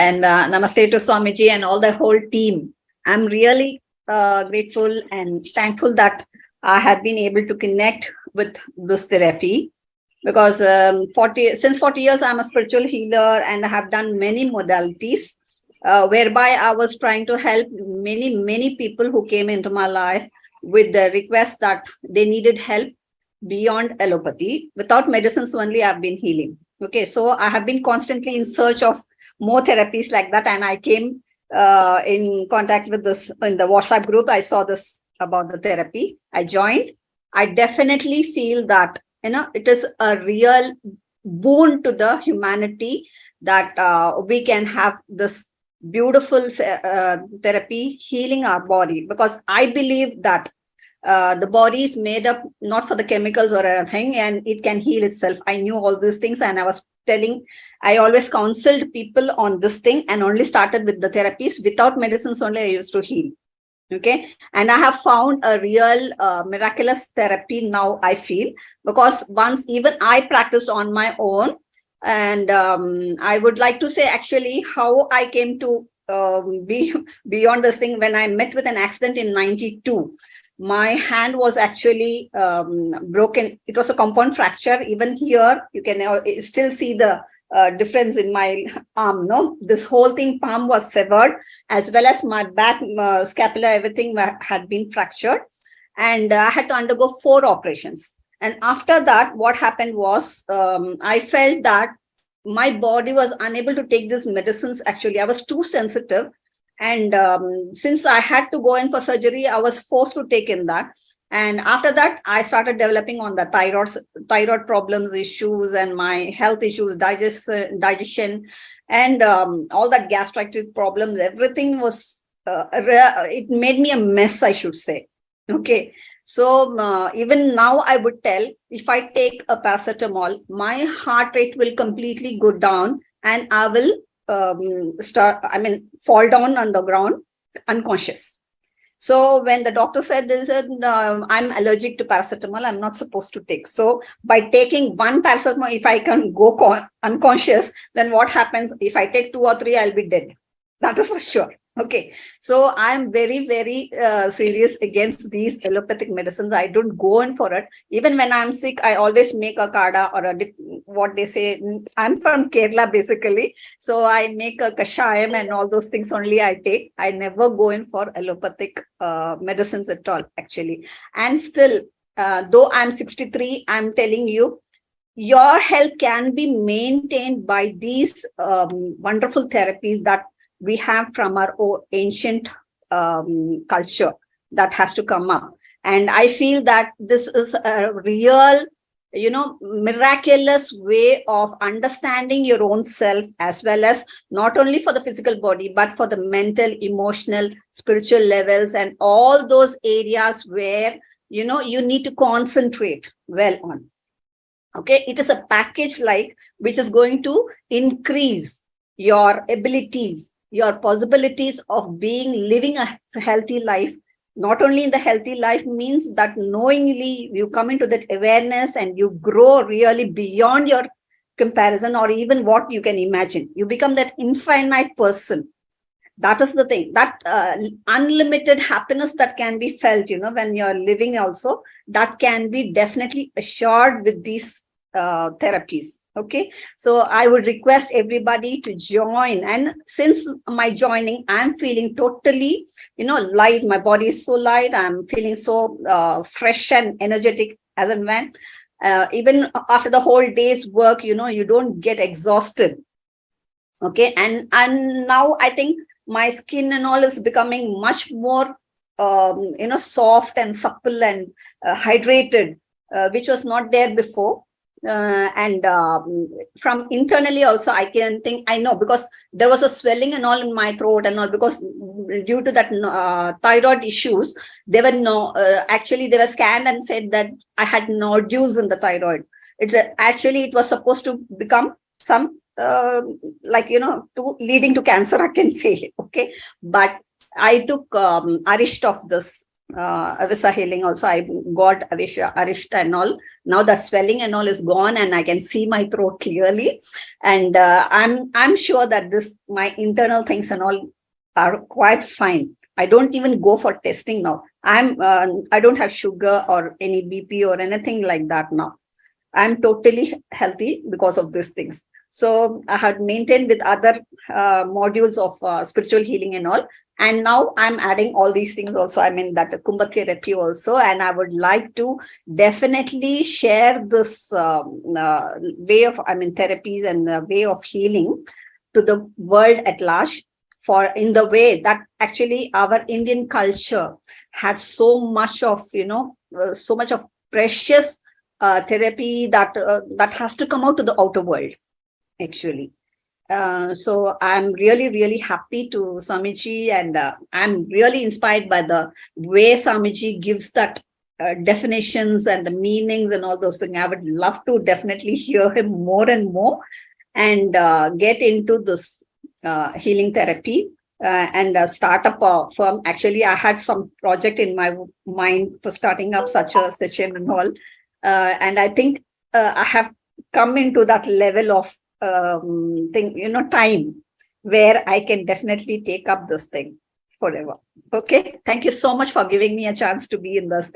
And namaste to Swamiji and all the whole team. I'm really grateful and thankful that I have been able to connect with this therapy because since 40 years, I'm a spiritual healer and I have done many modalities whereby I was trying to help many people who came into my life with the request that they needed help beyond allopathy. Without medicines only, I've been healing. Okay, so I have been constantly in search of more therapies like that, and I came in contact with this in the WhatsApp group. I saw this about the therapy. I joined. I definitely feel that it is a real boon to the humanity that we can have this beautiful therapy healing our body, because I believe that the body is made up not for the chemicals or anything, and it can heal itself. I knew all these things, and I always counseled people on this thing and only started with the therapies. Without medicines only, I used to heal. Okay. And I have found a real miraculous therapy now, I feel, because once even I practiced on my own. And I would like to say actually how I came to be beyond this thing. When I met with an accident in 92, my hand was actually broken. It was a compound fracture. Even here, you can still see the difference in my arm. No, this whole thing, palm was severed, as well as my back, scapula, everything had been fractured. And I had to undergo 4 operations. And after that, what happened was I felt that my body was unable to take these medicines. Actually, I was too sensitive. And since I had to go in for surgery, I was forced to take in that. And after that, I started developing on the thyroid problems, issues, and my health issues, digestion, and all that gastritis problems. Everything was, it made me a mess, I should say. Okay. So even now I would tell, if I take a paracetamol, my heart rate will completely go down and I will fall down on the ground unconscious. So when the doctor said this, I'm allergic to paracetamol, I'm not supposed to take. So by taking one paracetamol, if I can go unconscious, then what happens? If I take 2 or 3, I'll be dead. That is for sure. Okay. So I'm very, very serious against these allopathic medicines. I don't go in for it. Even when I'm sick, I always make a kada or what they say. I'm from Kerala, basically. So I make a kashayam and all those things only I take. I never go in for allopathic medicines at all, actually. And still, though I'm 63, I'm telling you, your health can be maintained by these wonderful therapies that we have from our ancient culture that has to come up. And I feel that this is a real, miraculous way of understanding your own self, as well as not only for the physical body, but for the mental, emotional, spiritual levels, and all those areas where, you need to concentrate well on. Okay. It is a package which is going to increase your abilities, your possibilities of living a healthy life. Not only in the healthy life means that knowingly you come into that awareness and you grow really beyond your comparison or even what you can imagine. You become that infinite person. That is the thing, that unlimited happiness that can be felt, when you're living also, that can be definitely assured with these therapies. Okay, so I would request everybody to join. And since my joining, I'm feeling totally, light. My body is so light. I'm feeling so fresh and energetic as and when. Even after the whole day's work, you don't get exhausted. Okay, and now I think my skin and all is becoming much more, soft and supple and hydrated, which was not there before. And from internally also, I know because there was a swelling and all in my throat and all, because due to that thyroid issues, they were scanned and said that I had nodules in the thyroid. Actually, it was supposed to become some leading to cancer, I can say. Okay, but I took Arisht of this Avisa healing also. I got Arishta and all. Now the swelling and all is gone, and I can see my throat clearly. And I'm sure that my internal things and all are quite fine. I don't even go for testing now. I don't have sugar or any BP or anything like that now. I'm totally healthy because of these things. So I had maintained with other modules of spiritual healing and all. And now I'm adding all these things also. I mean, that Kumbha therapy also. And I would like to definitely share this way of, therapies and the way of healing to the world at large, for in the way that actually our Indian culture had so much of, so much of precious therapy that has to come out to the outer world, actually. So I'm really, really happy to Swamiji, and I'm really inspired by the way Swamiji gives that definitions and the meanings and all those things. I would love to definitely hear him more and more, and get into this healing therapy, and start up a firm. Actually, I had some project in my mind for starting up such a session and all. And I think I have come into that level of time where I can definitely take up this thing forever. Okay. Thank you so much for giving me a chance to be in this.